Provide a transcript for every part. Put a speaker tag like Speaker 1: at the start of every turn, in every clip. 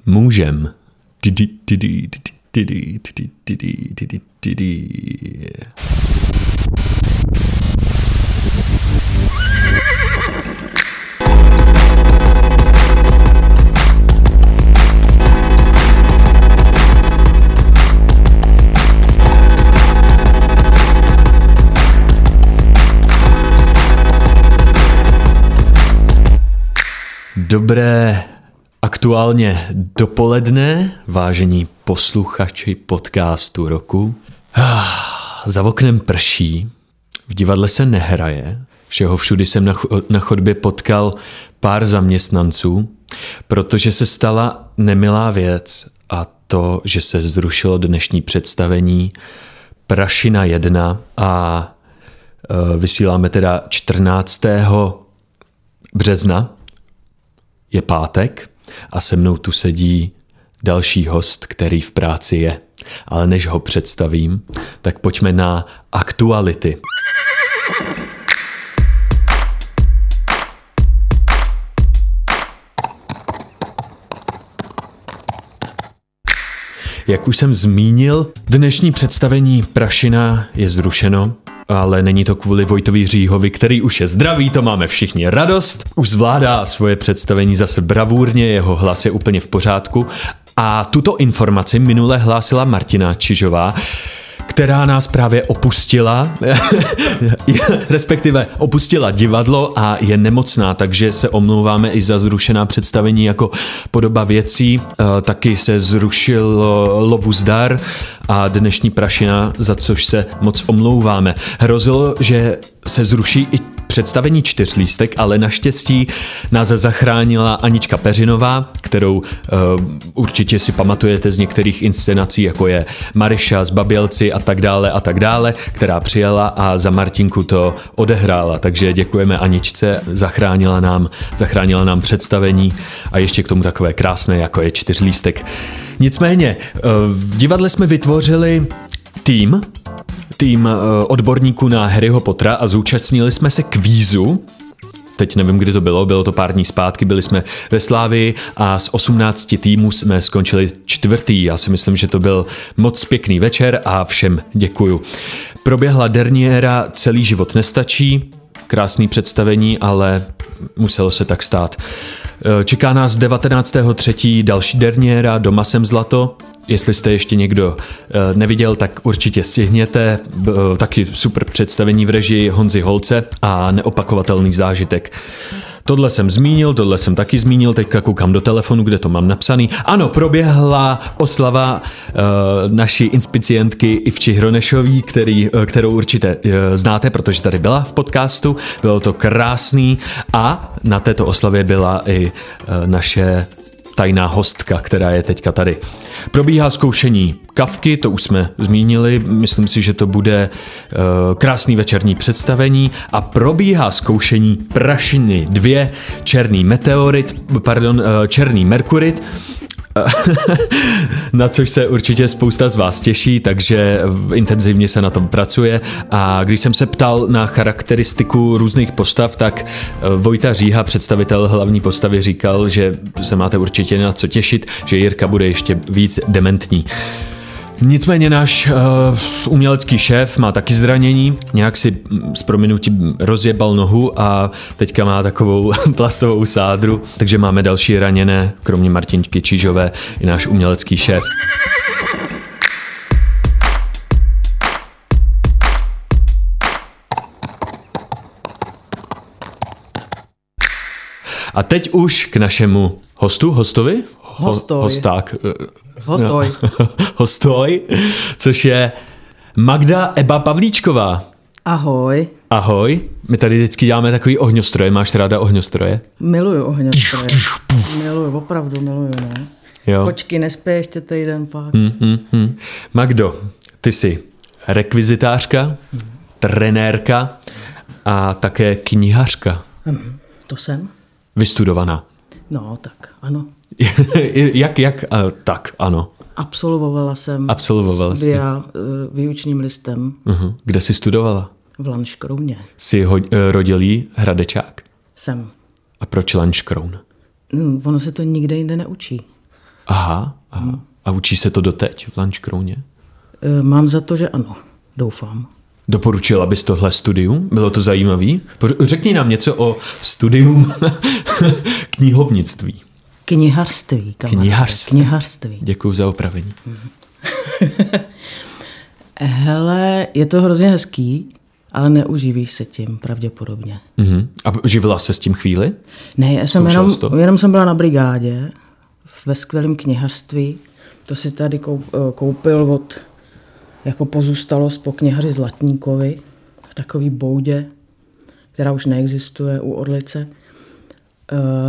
Speaker 1: Můžem. Dobré aktuálně dopoledne, vážení posluchači podcastu roku. Za oknem prší, v divadle se nehraje, všeho všudy jsem na chodbě potkal pár zaměstnanců, protože se stala nemilá věc a to, že se zrušilo dnešní představení Prašina 1 a vysíláme teda 14. března. Je pátek a se mnou tu sedí další host, který v práci je. Ale než ho představím, tak pojďme na aktuality. Jak už jsem zmínil, dnešní představení Prašina je zrušeno, ale není to kvůli Vojtovi Říhovi, který už je zdravý, to máme všichni radost. Už zvládá svoje představení zase bravurně, jeho hlas je úplně v pořádku. A tuto informaci minule hlásila Martina Čižová, která nás právě opustila, respektive opustila divadlo a je nemocná, takže se omlouváme i za zrušená představení jako podoba věcí. Taky se zrušil Lovuzdar a dnešní Prašina, za což se moc omlouváme. Hrozilo, že se zruší i představení Čtyřlístek, ale naštěstí nás zachránila Anička Peřinová, kterou určitě si pamatujete z některých inscenací, jako je Maryša z Babělci a tak dále, která přijela a za Martinku to odehrála. Takže děkujeme Aničce, zachránila nám představení a ještě k tomu takové krásné, jako je Čtyřlístek. Nicméně, v divadle jsme vytvořili tým odborníků na Harryho Pottera a zúčastnili jsme se kvízu. Teď nevím, kdy to bylo to pár dní zpátky, byli jsme ve Slávii a z 18 týmů jsme skončili 4. Já si myslím, že to byl moc pěkný večer a všem děkuju. Proběhla derniéra Celý život nestačí, krásný představení, ale muselo se tak stát. Čeká nás 19.3. další derniéra Doma jsem zlato. Jestli jste ještě někdo neviděl, tak určitě stihněte. Taky super představení v režii Honzy Holce a neopakovatelný zážitek. Tohle jsem taky zmínil, teďka koukám do telefonu, kde to mám napsaný. Ano, proběhla oslava naší inspicientky Ivči Hronešový, kterou určitě znáte, protože tady byla v podcastu. Bylo to krásný a na této oslavě byla i naše tajná hostka, která je teďka tady. Probíhá zkoušení Kafky, to už jsme zmínili, myslím si, že to bude krásný večerní představení a probíhá zkoušení Prašiny 2, Černý Merkurit, na což se určitě spousta z vás těší, takže intenzivně se na tom pracuje a když jsem se ptal na charakteristiku různých postav, tak Vojta Říha, představitel hlavní postavy, říkal, že se máte určitě na co těšit, že Jirka bude ještě víc dementní. Nicméně náš umělecký šéf má taky zranění, nějak si s prominutím rozjebal nohu a teďka má takovou plastovou sádru, takže máme další raněné, kromě Martinky Čižové, i náš umělecký šéf. A teď už k našemu hostovi? Hostoj, což je Magda Eba Pavlíčková.
Speaker 2: Ahoj.
Speaker 1: Ahoj. My tady vždycky děláme takový ohňostroje. Máš ráda ohňostroje?
Speaker 2: Miluju ohňostroje. Opravdu miluju, ne?
Speaker 1: Jo.
Speaker 2: Počkej, nespěj ještě týden pak.
Speaker 1: Magdo, ty jsi rekvizitářka, trenérka a také knihařka.
Speaker 2: To jsem.
Speaker 1: Vystudovaná.
Speaker 2: No, tak ano.
Speaker 1: Jak? Tak, ano.
Speaker 2: Absolvovala jsem studia výučním listem.
Speaker 1: Kde jsi studovala?
Speaker 2: V Lanškrouně.
Speaker 1: Jsi rodilý Hradečák?
Speaker 2: Jsem.
Speaker 1: A proč Lanškroun?
Speaker 2: Ono se to nikde jinde neučí.
Speaker 1: Aha. A učí se to doteď v Lanškrouně?
Speaker 2: Mám za to, že ano. Doufám.
Speaker 1: Doporučila bys tohle studium? Bylo to zajímavý? Řekni nám něco o studium knihovnictví.
Speaker 2: Knihařství. Knihařství.
Speaker 1: Děkuju za opravení.
Speaker 2: Hele, je to hrozně hezký, ale neuživíš se tím pravděpodobně.
Speaker 1: A živila se s tím chvíli?
Speaker 2: Ne, já jsem jenom jsem byla na brigádě ve skvělém knihařství. To si tady koupil od jako pozůstalost po knihaři Zlatníkovi v takový boudě, která už neexistuje u Orlice.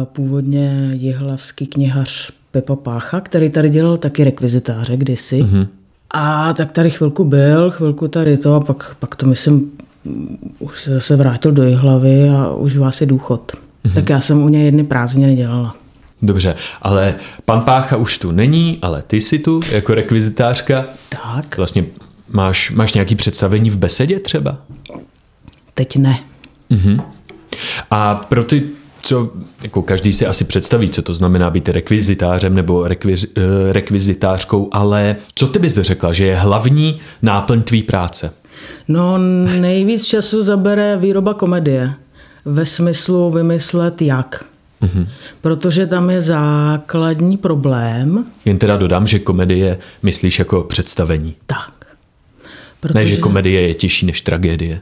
Speaker 2: Původně jihlavský knihař Pepa Pácha, který tady dělal taky rekvizitáře kdysi. A tak tady chvilku tady to a pak to myslím už se zase vrátil do Jihlavy a užívá si důchod. Tak já jsem u něj jedny prázdniny dělala.
Speaker 1: Dobře, ale pan Pácha už tu není, ale ty jsi tu jako rekvizitářka.
Speaker 2: Tak.
Speaker 1: Vlastně máš nějaké představení v besedě třeba?
Speaker 2: Teď ne.
Speaker 1: A pro ty, co jako každý si asi představí, co to znamená být rekvizitářem nebo rekvizitářkou, ale co ty bys řekla, že je hlavní náplň tvý práce?
Speaker 2: No nejvíc času zabere výroba komedie. Ve smyslu vymyslet jak. Protože tam je základní problém.
Speaker 1: Jen teda dodám, že komedie myslíš jako představení.
Speaker 2: Tak.
Speaker 1: Ne, že komedie je těžší než tragédie.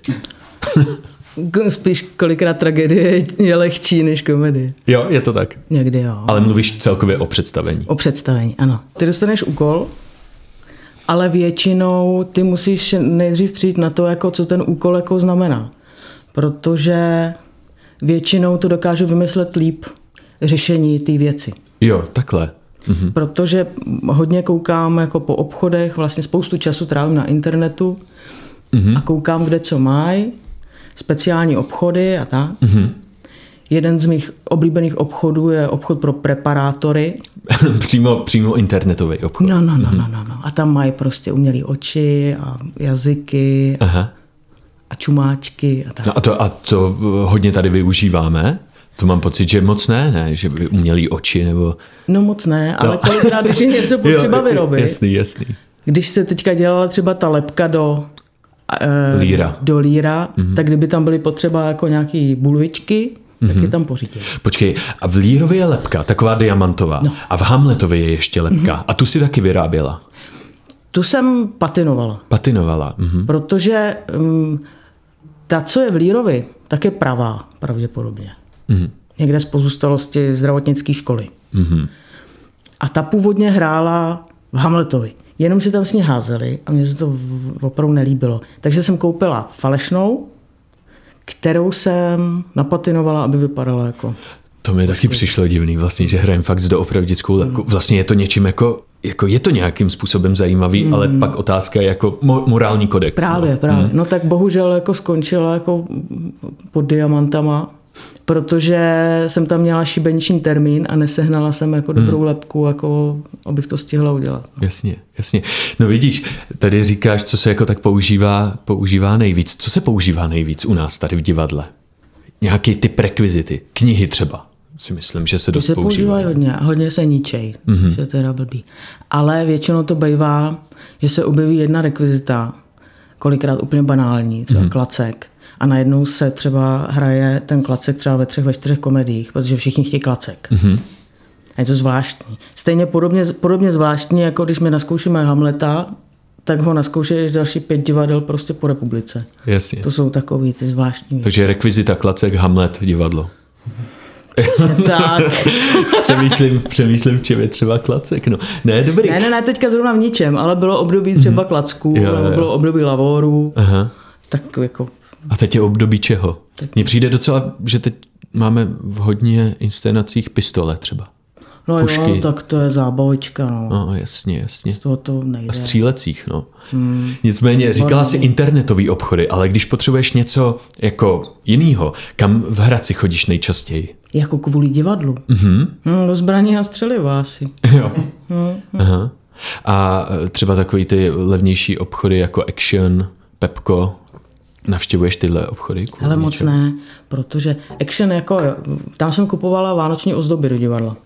Speaker 2: Spíš kolikrát tragédie je lehčí než komedie.
Speaker 1: Jo, je to tak.
Speaker 2: Někdy jo.
Speaker 1: Ale mluvíš celkově o představení.
Speaker 2: O představení, ano. Ty dostaneš úkol, ale většinou ty musíš nejdřív přijít na to, jako, co ten úkol jako znamená. Protože většinou to dokážu vymyslet líp řešení té věci.
Speaker 1: Jo, takhle.
Speaker 2: Protože hodně koukám jako po obchodech, vlastně spoustu času trávím na internetu a koukám, kde co mají, speciální obchody a tak. Jeden z mých oblíbených obchodů je obchod pro preparátory.
Speaker 1: přímo internetový obchod.
Speaker 2: No. A tam mají prostě umělé oči a jazyky a čumáčky a tak.
Speaker 1: No a to hodně tady využíváme? To mám pocit, že moc ne, že by umělý oči nebo...
Speaker 2: No moc ne, ale kolikrát, když je něco potřeba vyrobit.
Speaker 1: Jasný.
Speaker 2: Když se teďka dělala třeba ta lepka do líra, tak kdyby tam byly potřeba jako nějaký bulvičky, tak je tam pořídit.
Speaker 1: Počkej, a v Lírově je lepka, taková diamantová. No. A v Hamletově je ještě lepka. A tu si taky vyráběla?
Speaker 2: Tu jsem patinovala. Protože ta, co je v Lírovi, tak je pravá pravděpodobně. Někde z pozůstalosti zdravotnické školy. A ta původně hrála v Hamletovi. Jenomže tam s ní házeli a mně se to opravdu nelíbilo. Takže jsem koupila falešnou, kterou jsem napatinovala, aby vypadala jako...
Speaker 1: To mi taky přišlo divný vlastně, že hrajem fakt s doopravdickou lepkou. Vlastně je to něčím jako je to nějakým způsobem zajímavý, ale pak otázka je jako morální kodex.
Speaker 2: Právě. No tak bohužel jako skončila jako pod diamantama, protože jsem tam měla šibeniční termín a nesehnala jsem jako dobrou lepku, jako abych to stihla udělat.
Speaker 1: Jasně. No vidíš, tady říkáš, co se jako tak používá nejvíc. Co se používá nejvíc u nás tady v divadle? Nějaký typ rekvizity, knihy třeba. Si myslím, že se dost používají.
Speaker 2: Hodně se ničej, že to je blbý. Ale většinou to bývá, že se objeví jedna rekvizita, kolikrát úplně banální, třeba klacek. A najednou se třeba hraje ten klacek třeba ve 3, ve 4 komediích, protože všichni chtějí klacek. A je to zvláštní. Stejně podobně zvláštní, jako když my naskoušíme Hamleta, tak ho naskoušeš další 5 divadel prostě po republice.
Speaker 1: Jasně.
Speaker 2: To jsou takový ty zvláštní věci.
Speaker 1: Takže rekvizita, klacek, Hamlet, divadlo.
Speaker 2: Tak.
Speaker 1: Přemýšlím, v čem je třeba klacek. No. Ne, dobrý.
Speaker 2: Ne, teďka zrovna v ničem, ale bylo období třeba klacků, bylo období lavorů. Tak jako...
Speaker 1: A teď je období čeho? Mně přijde docela, že teď máme v hodně inscenacích pistole třeba.
Speaker 2: No pušky. Jo, tak to je zábavička.
Speaker 1: No, jasně.
Speaker 2: Z toho to nejde.
Speaker 1: A střílecích, no. Nicméně, říkala si internetový obchody, ale když potřebuješ něco jako jinýho, kam v Hradci chodíš nejčastěji?
Speaker 2: Jako kvůli divadlu? Do zbraní a střeliva asi.
Speaker 1: Jo. Aha. A třeba takový ty levnější obchody jako Action, Pepko, navštěvuješ tyhle obchody?
Speaker 2: Ale moc ne, protože Action jako, tam jsem kupovala vánoční ozdoby do divadla.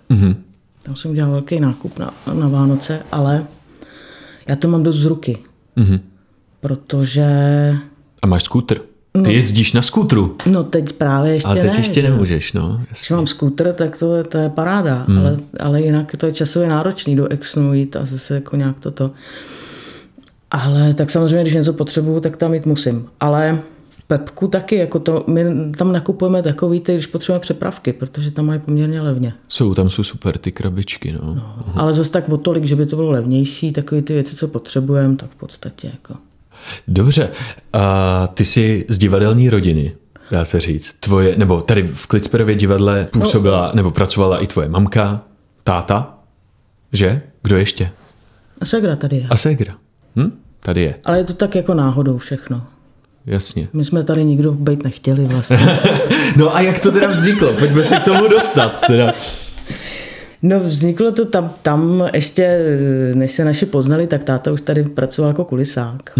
Speaker 2: Tam jsem udělal velký nákup na Vánoce, ale já to mám dost z ruky. Protože...
Speaker 1: A máš skútr? Ty jezdíš na skútru?
Speaker 2: No teď právě ještě
Speaker 1: ale teď
Speaker 2: ne,
Speaker 1: ještě nemůžeš, no.
Speaker 2: Když mám skútr, tak to je paráda, ale jinak to je časově náročný do Exnu jít a zase jako nějak toto. Ale tak samozřejmě, když něco potřebuju, tak tam jít musím. Ale Pepku taky, jako to, my tam nakupujeme takový ty, když potřebujeme přepravky, protože tam mají poměrně levně.
Speaker 1: Tam jsou super ty krabičky, no.
Speaker 2: Ale zase tak o tolik, že by to bylo levnější, takový ty věci, co potřebujeme, tak v podstatě jako...
Speaker 1: Dobře, a ty jsi z divadelní rodiny, dá se říct. Tvoje, nebo tady v Klitsperově divadle působila, nebo pracovala i tvoje mamka, táta, že? Kdo ještě?
Speaker 2: A ségra tady je.
Speaker 1: A ségra. Tady je.
Speaker 2: Ale je to tak jako náhodou všechno.
Speaker 1: Jasně.
Speaker 2: My jsme tady nikdo být nechtěli vlastně.
Speaker 1: No a jak to teda vzniklo? Pojďme se k tomu dostat. Teda.
Speaker 2: No vzniklo to tam ještě, než se naši poznali, tak táta už tady pracoval jako kulisák.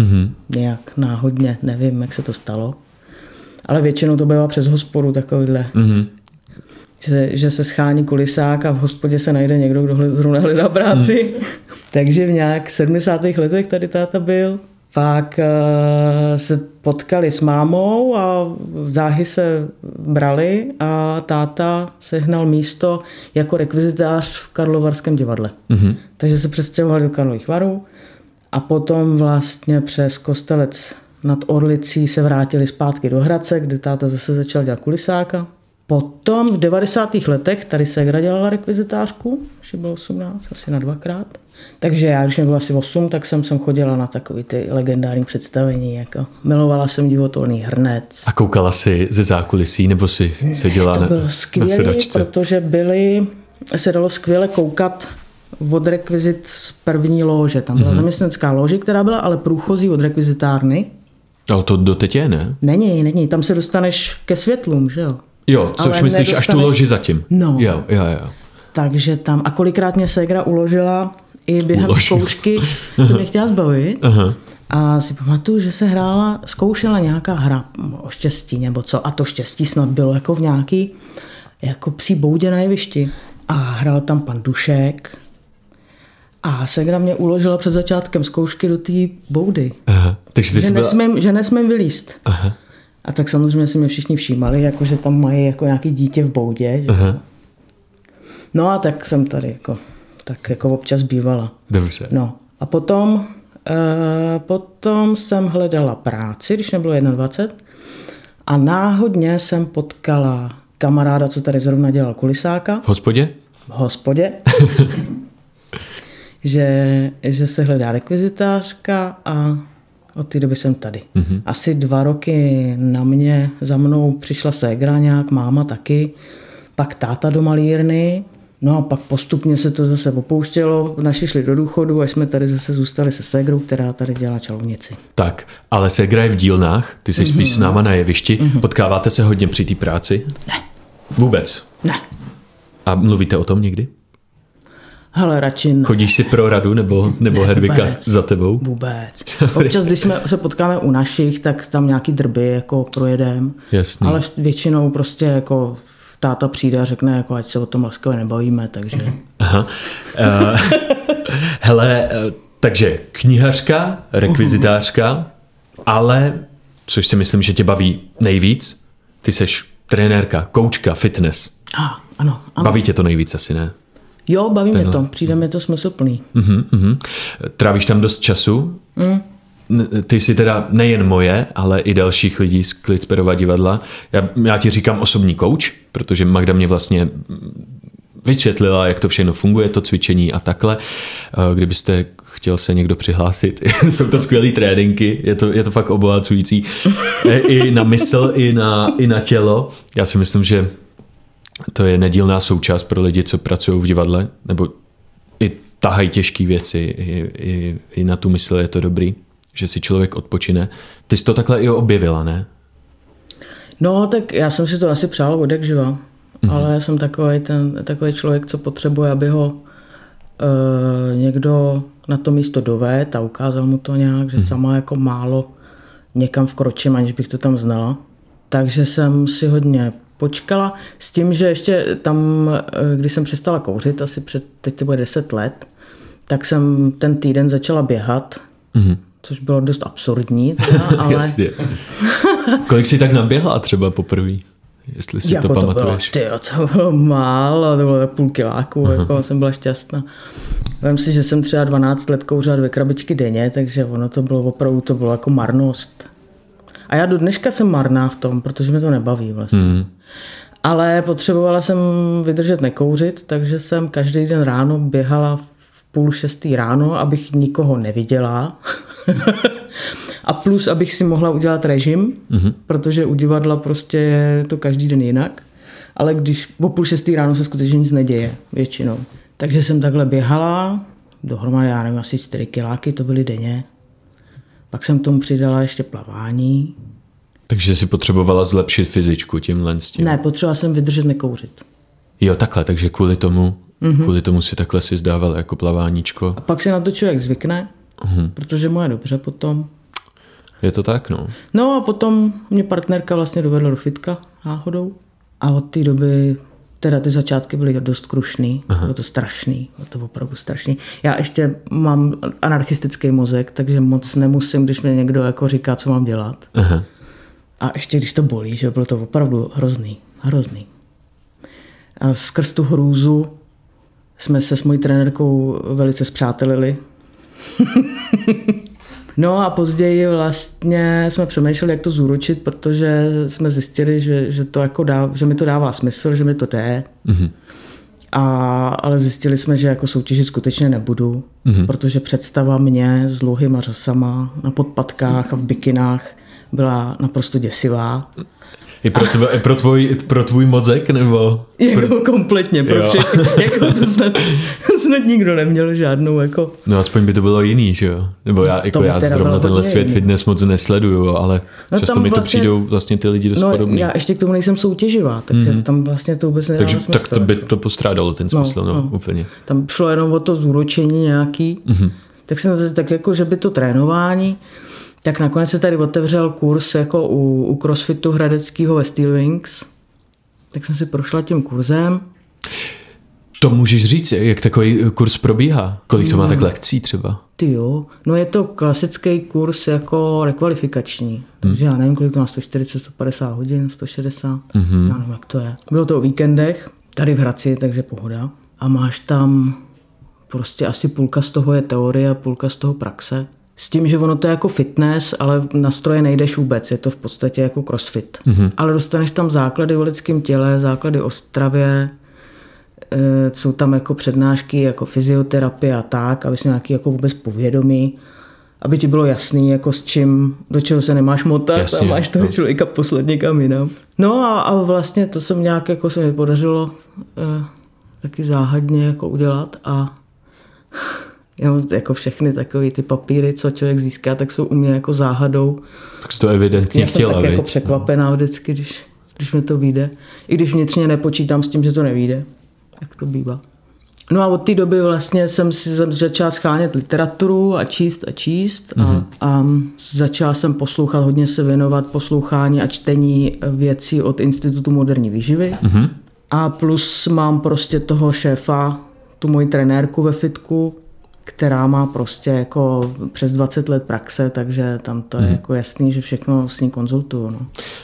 Speaker 2: Nějak náhodně, nevím, jak se to stalo. Ale většinou to bylo přes hospodu takovýhle. Že se schání kulisák a v hospodě se najde někdo, kdo zrovna hledá práci. Takže v nějak 70. letech tady táta byl. Pak se potkali s mámou a záhy se brali a táta sehnal místo jako rekvizitář v Karlovarském divadle. Takže se přestěhovali do Karlových Varů a potom vlastně přes Kostelec nad Orlicí se vrátili zpátky do Hradce, kde táta zase začal dělat kulisáka. Potom v 90. letech tady ségra dělala rekvizitářku, když bylo 18, asi na 2krát. Takže já, když mě bylo asi 8, tak jsem chodila na takový ty legendární představení. Jako milovala jsem Divotolný hrnec.
Speaker 1: A koukala si ze zákulisí, nebo si seděla na sedačce? To bylo skvělé,
Speaker 2: protože se dalo skvěle koukat od rekvizit z první lože. Tam byla zaměstnanecká lože, která byla ale průchozí od rekvizitárny.
Speaker 1: Ale to doteď je, ne?
Speaker 2: Není. Tam se dostaneš ke světlům, že jo?
Speaker 1: Jo, což ale myslíš až tu loži zatím.
Speaker 2: No.
Speaker 1: Jo.
Speaker 2: Takže tam, a kolikrát mě ségra uložila i během zkoušky, co mě chtěla zbavit. A si pamatuju, že se zkoušela nějaká hra o štěstí nebo co. A to štěstí snad bylo jako v nějaký jako psí boudě na jevišti. A hrál tam pan Dušek. A ségra mě uložila před začátkem zkoušky do té boudy.
Speaker 1: Takže
Speaker 2: že nesmím vylízt. A tak samozřejmě si mě všichni všímali, jako, že tam mají jako nějaký dítě v boudě. Že? No a tak jsem tady jako občas bývala.
Speaker 1: Dobře.
Speaker 2: No a potom jsem hledala práci, když mě bylo 21. A náhodně jsem potkala kamaráda, co tady zrovna dělal kulisáka.
Speaker 1: V hospodě?
Speaker 2: V hospodě. že se hledá rekvizitářka a od té doby jsem tady. Asi 2 roky za mnou přišla ségra nějak, máma taky, pak táta do malírny, no a pak postupně se to zase opouštělo, naši šli do důchodu a jsme tady zase zůstali se ségrou, která tady dělá čarovnici.
Speaker 1: Tak, ale ségra je v dílnách, ty jsi spíš s náma na jevišti, potkáváte se hodně při té práci?
Speaker 2: Ne.
Speaker 1: Vůbec?
Speaker 2: Ne.
Speaker 1: A mluvíte o tom někdy?
Speaker 2: Hele, radši ne.
Speaker 1: Chodíš si pro radu nebo Hedvika za tebou?
Speaker 2: Vůbec. Občas, když se potkáme u našich, tak tam nějaký drby jako projedem.
Speaker 1: Jasný.
Speaker 2: Ale většinou prostě jako táta přijde a řekne, jako ať se o tom laskavě nebavíme, takže...
Speaker 1: Aha. Hele, takže knihařka, rekvizitářka, ale, což si myslím, že tě baví nejvíc, ty seš trenérka, koučka, fitness.
Speaker 2: Ano.
Speaker 1: Baví tě to nejvíc asi, ne?
Speaker 2: Jo, baví mě to. Přijde mi to smysluplný.
Speaker 1: Trávíš tam dost času? Ty jsi teda nejen moje, ale i dalších lidí z Klitsperova divadla. Já ti říkám osobní kouč, protože Magda mě vlastně vysvětlila, jak to všechno funguje, to cvičení a takhle. Kdybyste chtěl se někdo přihlásit, jsou to skvělý tréninky, je to fakt obohacující. I na mysl, i na tělo. Já si myslím, že to je nedílná součást pro lidi, co pracují v divadle, nebo i tahají těžké věci, i na tu mysl je to dobrý, že si člověk odpočine. Ty jsi to takhle i objevila, ne?
Speaker 2: No, tak já jsem si to asi přál odjakživa, ale já jsem takový člověk, co potřebuje, aby ho někdo na to místo dovedl a ukázal mu to nějak, že sama jako málo někam vkročím, aniž bych to tam znala. Takže jsem si hodně počkala s tím, že ještě tam, když jsem přestala kouřit, asi teď to bude 10 let, tak jsem ten týden začala běhat, což bylo dost absurdní. Teda, ale...
Speaker 1: Jasně. Kolik jsi tak naběhla třeba poprvé? Jestli si
Speaker 2: jako
Speaker 1: to pamatuješ.
Speaker 2: To bylo málo, to bylo půl kiláku, jako jsem byla šťastná. Vem si, že jsem třeba 12 let kouřila 2 krabičky denně, takže ono to bylo opravdu, to bylo jako marnost. A já do dneška jsem marná v tom, protože mě to nebaví vlastně. Ale potřebovala jsem vydržet nekouřit, takže jsem každý den ráno běhala v 5:30 ráno, abych nikoho neviděla. A plus, abych si mohla udělat režim, protože u divadla prostě je to každý den jinak. Ale když o 5:30 ráno se skutečně nic neděje většinou. Takže jsem takhle běhala, dohromady, já nevím, asi 4 kiláky to byly denně. Pak jsem k tomu přidala ještě plavání.
Speaker 1: Takže jsi potřebovala zlepšit fyzičku tímhle s tím?
Speaker 2: Ne, potřebovala jsem vydržet nekouřit.
Speaker 1: Jo, takhle, takže kvůli tomu si takhle si zdávala jako plaváníčko.
Speaker 2: A pak se na to člověk zvykne, protože mu je dobře potom.
Speaker 1: Je to tak, no.
Speaker 2: No a potom mě partnerka vlastně dovedla do fitka náhodou. A od té doby, teda ty začátky byly dost krušný, bylo to strašný, bylo to opravdu strašný. Já ještě mám anarchistický mozek, takže moc nemusím, když mě někdo jako říká, co mám dělat. Aha. A ještě když to bolí, že bylo to opravdu hrozný. A skrz tu hrůzu jsme se s mojí trenérkou velice spřátelili. No a později vlastně jsme přemýšleli, jak to zúročit, protože jsme zjistili, že to jako že mi to dává smysl, že mi to jde. Ale zjistili jsme, že jako soutěžit skutečně nebudu, protože představa mě s dlouhýma řasama na podpatkách a v bikinách byla naprosto děsivá.
Speaker 1: I pro tvůj mozek, nebo?
Speaker 2: Jako kompletně, pro všechny. Jako to snad nikdo neměl žádnou jako...
Speaker 1: No aspoň by to bylo jiný, že jo? Nebo já zrovna tenhle svět jiný. Fitness moc nesleduju, ale často mi to přijdou vlastně ty lidi dost podobný.
Speaker 2: Já ještě k tomu nejsem soutěživá, takže tam vlastně to vůbec nedává smysl.
Speaker 1: Tak to by to postrádalo ten smysl, úplně.
Speaker 2: Tam šlo jenom o to zúročení nějaký. Tak jsem zase tak jako, že by to trénování... Tak nakonec se tady otevřel kurz jako u CrossFitu hradeckého ve Steel Wings. Tak jsem si prošla tím kurzem.
Speaker 1: To můžeš říct, jak takový kurz probíhá? Kolik to má tak lekcí třeba?
Speaker 2: Ty jo, no je to klasický kurz jako rekvalifikační. Takže já nevím, kolik to má, 140, 150 hodin, 160, já nevím, jak to je. Bylo to o víkendech, tady v Hradci, takže pohoda. A máš tam prostě asi půlka z toho je teorie a půlka z toho praxe. S tím, že ono to je jako fitness, ale na stroje nejdeš vůbec, je to v podstatě jako crossfit. Ale dostaneš tam základy o lidském těle, základy o stravě, jsou tam jako přednášky, jako fyzioterapie a tak, aby jsi nějaký jako vůbec povědomí, aby ti bylo jasný, jako s čím, do čeho se nemáš motat. Jasně, a máš toho člověka poslat někam jinam. No a vlastně to jsem nějak jako se mi podařilo taky záhadně jako udělat a jako všechny takové ty papíry, co člověk získá, tak jsou u mě jako záhadou.
Speaker 1: Tak jsi to evidentně chtěla,
Speaker 2: já jsem tak jako překvapená vždycky, když mi to vyjde. I když vnitřně nepočítám s tím, že to nevyjde. Tak to bývá. No a od té doby vlastně jsem začala schánět literaturu a číst a začala jsem poslouchat, hodně se věnovat poslouchání a čtení věcí od Institutu moderní výživy. A plus mám prostě toho šéfa, tu moji trenérku ve fitku, která má prostě jako přes 20 let praxe, takže tam to je jako jasný, že všechno s ní konzultuju. No.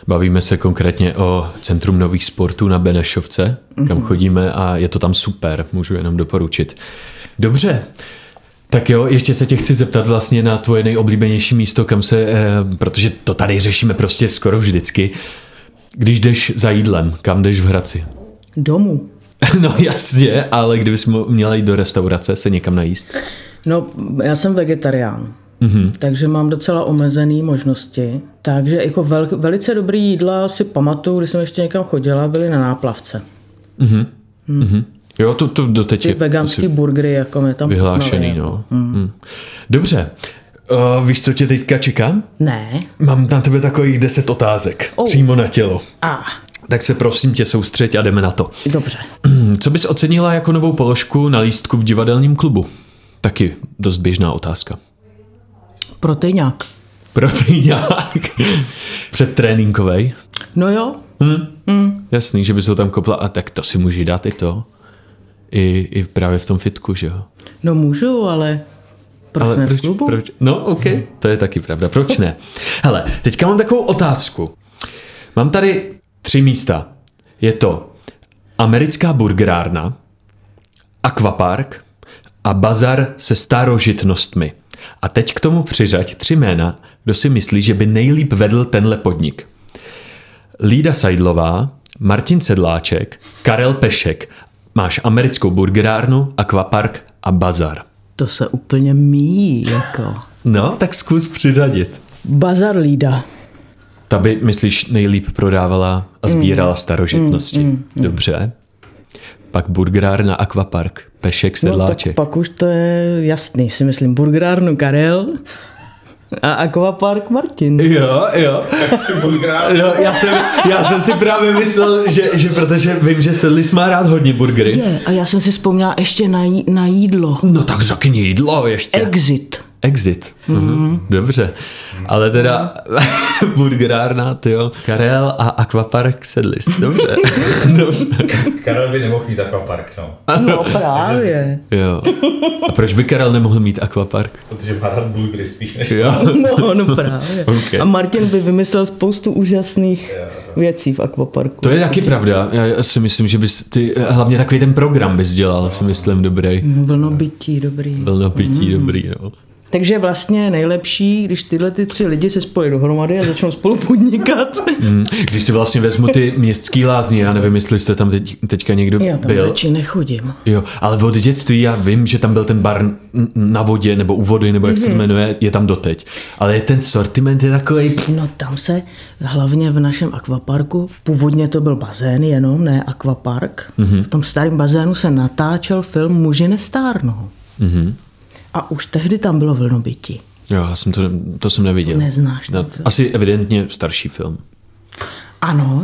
Speaker 1: Bavíme se konkrétně o Centrum nových sportů na Benešovce, kam chodíme a je to tam super, můžu jenom doporučit. Dobře, tak jo, ještě se tě chci zeptat vlastně na tvoje nejoblíbenější místo, kam se, protože to tady řešíme prostě skoro vždycky. Když jdeš za jídlem, kam jdeš v Hradci?
Speaker 2: Domů.
Speaker 1: No jasně, ale kdybys měla jít do restaurace, se někam najíst?
Speaker 2: No, já jsem vegetarián, takže mám docela omezené možnosti. Takže jako velice dobrý jídla si pamatuju, když jsem ještě někam chodila, byly na Náplavce.
Speaker 1: Jo, to doteď je
Speaker 2: veganský burgery, jako mě tam
Speaker 1: vyhlášený, no. Dobře. Víš, co tě teďka čekám?
Speaker 2: Ne.
Speaker 1: Mám na tebe takových 10 otázek. Přímo na tělo. Tak se prosím tě soustřeď a jdeme na to.
Speaker 2: Dobře.
Speaker 1: Co bys ocenila jako novou položku na lístku v divadelním klubu? Taky dost běžná otázka.
Speaker 2: Protejňák.
Speaker 1: Předtréninkovej?
Speaker 2: No jo,
Speaker 1: Jasný, že by se ho tam kopla a tak to si může dát i to. I právě v tom fitku, že jo?
Speaker 2: No můžu, ale proč ne v klubu?
Speaker 1: Proč? No, OK, to je taky pravda. Proč ne? Hele, teďka mám takovou otázku. Mám tady 3 místa. Je to americká burgerárna, akvapark a bazar se starožitnostmi. A teď k tomu přiřaď 3 jména, kdo si myslí, že by nejlíp vedl tenhle podnik. Lída Seidlová, Martin Sedláček, Karel Pešek. Máš americkou burgerárnu, akvapark a bazar.
Speaker 2: To se úplně míjí, jako.
Speaker 1: No, tak zkus přiřadit.
Speaker 2: Bazar Lída.
Speaker 1: Ta by, myslíš, nejlíp prodávala a sbírala starožitnosti. Dobře. Pak burgerárna, akvapark, Pešek, Sedláček.
Speaker 2: No, tak pak už to je jasný, si myslím. Burgerárnu Karel a akvapark Martin.
Speaker 1: Jo. Jo, já jsem si právě myslel, že protože vím, že Sedlis má rád hodně burgery.
Speaker 2: A já jsem si vzpomněla ještě na jídlo.
Speaker 1: No tak řekni jídlo ještě. Exit. Dobře. Ale teda burgerárna, tyjo, Karel a akvapark Sedlis. Dobře.
Speaker 3: Karel by nemohl mít akvapark, no.
Speaker 2: No právě.
Speaker 1: Jo. A proč by Karel nemohl mít akvapark?
Speaker 3: Protože má rád burgery spíš než...
Speaker 1: Jo.
Speaker 2: No právě.
Speaker 1: Okay.
Speaker 2: A Martin by vymyslel spoustu úžasných věcí v akvaparku.
Speaker 1: To je taky pravda. Já si myslím, že bys ty, hlavně takový ten program bys dělal, si myslím, dobrý.
Speaker 2: Vlnobytí, dobrý.
Speaker 1: Dobrý, no.
Speaker 2: Takže vlastně nejlepší, když tyhle 3 lidi se spojí dohromady a začnou spolu podnikat.
Speaker 1: Když si vlastně vezmu ty městský lázně, já nevím, jestli jste tam teďka někdo byl.
Speaker 2: Já tam radši nechodím.
Speaker 1: Jo, ale od dětství já vím, že tam byl ten bar na vodě, nebo u vody, nebo jak se to jmenuje, je tam doteď. Ale ten sortiment je takový.
Speaker 2: No tam se, hlavně v našem akvaparku, původně to byl bazén jenom, ne akvapark. V tom starém bazénu se natáčel film Muži nestárnou. A už tehdy tam bylo vlnobytí.
Speaker 1: Jo, já jsem to jsem neviděl.
Speaker 2: Neznáš to.
Speaker 1: Asi evidentně starší film.
Speaker 2: Ano,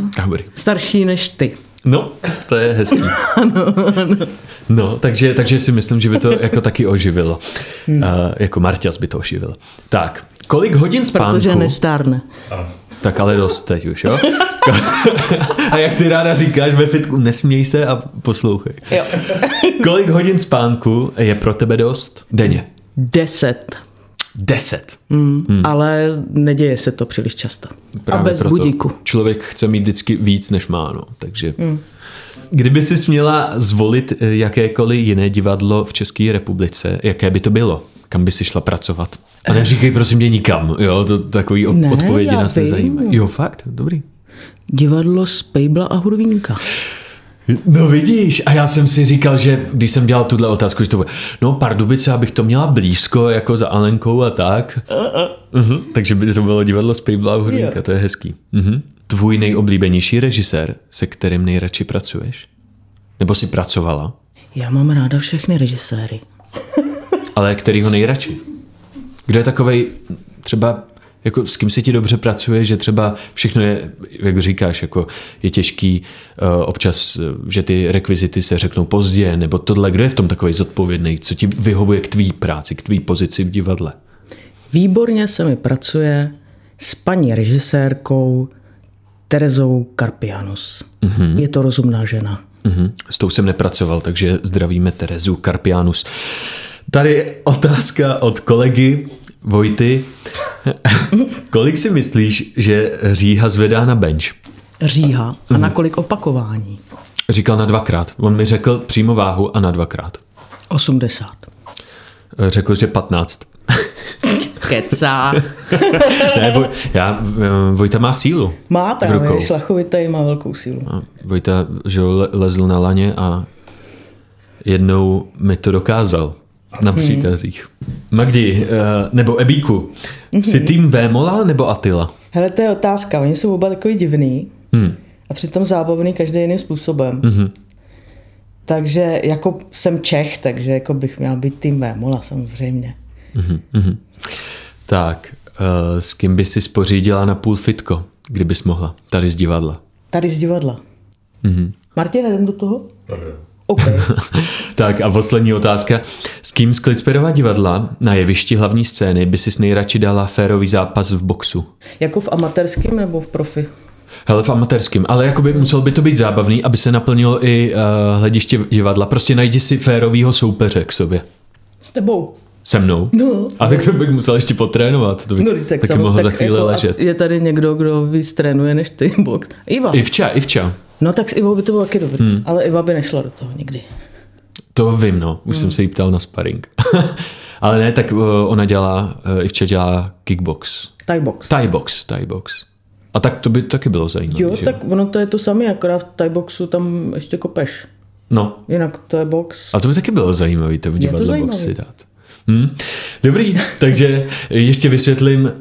Speaker 2: starší než ty.
Speaker 1: No, to je hezký.
Speaker 2: Ano.
Speaker 1: No, takže si myslím, že by to jako taky oživilo. Jako Marťas by to oživilo. Tak, kolik hodin spánku?
Speaker 2: Protože nestárne.
Speaker 1: Tak ale dost teď už, jo? A jak ty ráda říkáš ve fitku, nesměj se a poslouchej.
Speaker 2: Jo.
Speaker 1: Kolik hodin spánku je pro tebe dost denně?
Speaker 2: 10.
Speaker 1: 10.
Speaker 2: Ale neděje se to příliš často.
Speaker 1: Právě
Speaker 2: a bez budíku.
Speaker 1: Člověk chce mít vždycky víc, než má, no. Takže kdyby si směla zvolit jakékoliv jiné divadlo v České republice, jaké by to bylo? Kam by si šla pracovat? A neříkej prosím tě nikam, jo? To takový odpovědi nás nezajímají. Jo, fakt? Dobrý.
Speaker 2: Divadlo Spejbla a Hurvínka.
Speaker 1: No vidíš, a já jsem si říkal, že když jsem dělal tuhle otázku, že to bude, no Pardubice, abych to měla blízko, jako za Alenkou a tak. Takže by to bylo divadlo Spejbla a Hurvínka, to je hezký. Tvůj nejoblíbenější režisér, se kterým nejradši pracuješ? Nebo jsi pracovala?
Speaker 2: Já mám ráda všechny režiséry.
Speaker 1: Ale kterýho nejradši? Kdo je takovej třeba, jako s kým se ti dobře pracuje, že třeba všechno je, jak říkáš, jako je těžký občas, že ty rekvizity se řeknou pozdě, nebo tohle, kdo je v tom takovej zodpovědný, co ti vyhovuje k tvý práci, k tvý pozici v divadle?
Speaker 2: Výborně se mi pracuje s paní režisérkou Terezou Karpianus. Je to rozumná žena.
Speaker 1: S tou jsem nepracoval, takže zdravíme Terezu Karpianus. Tady otázka od kolegy Vojty. Kolik si myslíš, že Říha zvedá na bench?
Speaker 2: Říha. A na kolik opakování?
Speaker 1: Říkal na 2krát. On mi řekl přímo váhu a na 2krát.
Speaker 2: 80.
Speaker 1: Řekl, že 15.
Speaker 2: Kecá.
Speaker 1: Ne, Vojta má sílu.
Speaker 2: Má právě, šlachovitej, má velkou sílu.
Speaker 1: A Vojta, že lezl na laně a jednou mi to dokázal. Na přítazích. Magdi, nebo Ebíku, jsi tým Vémola nebo Attila?
Speaker 2: Hele, to je otázka. Oni jsou oba takový divný a přitom zábavný každý jiným způsobem. Takže jako jsem Čech, takže jako bych měl být tým Vémola samozřejmě.
Speaker 1: Tak, s kým by si spořídila na půl fitko, kdybys mohla? Tady z divadla.
Speaker 2: Tady z divadla. Martin, jdem do toho?
Speaker 3: Dobře.
Speaker 2: Okay.
Speaker 1: Tak a poslední otázka. S kým z Klitsperova divadla na jevišti hlavní scény by si nejradši dala férový zápas v boxu?
Speaker 2: Jako v amatérském nebo v profi?
Speaker 1: Hele, v amatérském, ale jakoby muselo by to být zábavný, aby se naplnilo i hlediště divadla. Prostě najdi si férovýho soupeře k sobě.
Speaker 2: S tebou.
Speaker 1: Se mnou?
Speaker 2: No.
Speaker 1: A tak to bych musel ještě potrénovat. To bych taky mohl za chvíli jako ležet.
Speaker 2: Je tady někdo, kdo víc trénuje než ty box. Iva.
Speaker 1: Ivča.
Speaker 2: No tak s Ivou by to bylo taky dobrý. Ale Iva by nešla do toho nikdy.
Speaker 1: To vím, no. Už jsem se jí ptal na sparring. Ale ne, tak Ivča dělá kickbox. Thai box. A tak to by taky bylo zajímavé.
Speaker 2: Jo,
Speaker 1: že?
Speaker 2: tak ono to je to samé, akorát v Thai boxu tam ještě kopeš.
Speaker 1: No.
Speaker 2: Jinak to je box.
Speaker 1: A to by taky bylo zajímavé, to v divadle boxy dát. Dobrý, takže ještě vysvětlím,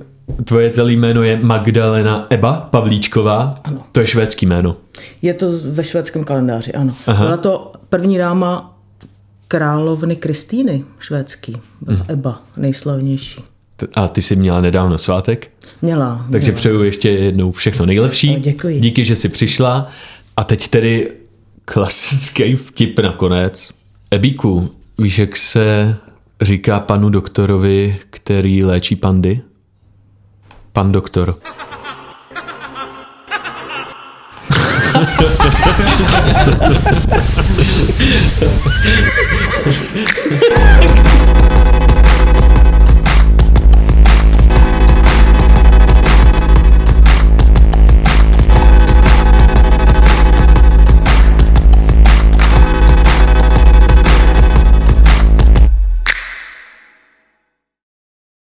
Speaker 1: tvoje celé jméno je Magdalena Eba Pavlíčková.
Speaker 2: Ano.
Speaker 1: To je švédský jméno.
Speaker 2: Je to ve švédském kalendáři, ano. Aha. Byla to první dáma královny Kristýny švédský. Byla Eba, nejslavnější.
Speaker 1: A ty jsi měla nedávno svátek?
Speaker 2: Měla.
Speaker 1: Takže přeju ještě jednou všechno nejlepší.
Speaker 2: Děkuji.
Speaker 1: Díky, že jsi přišla. A teď tedy klasický vtip nakonec. Ebíku, víš, jak se říká panu doktorovi, který léčí pandy? Pan doktor.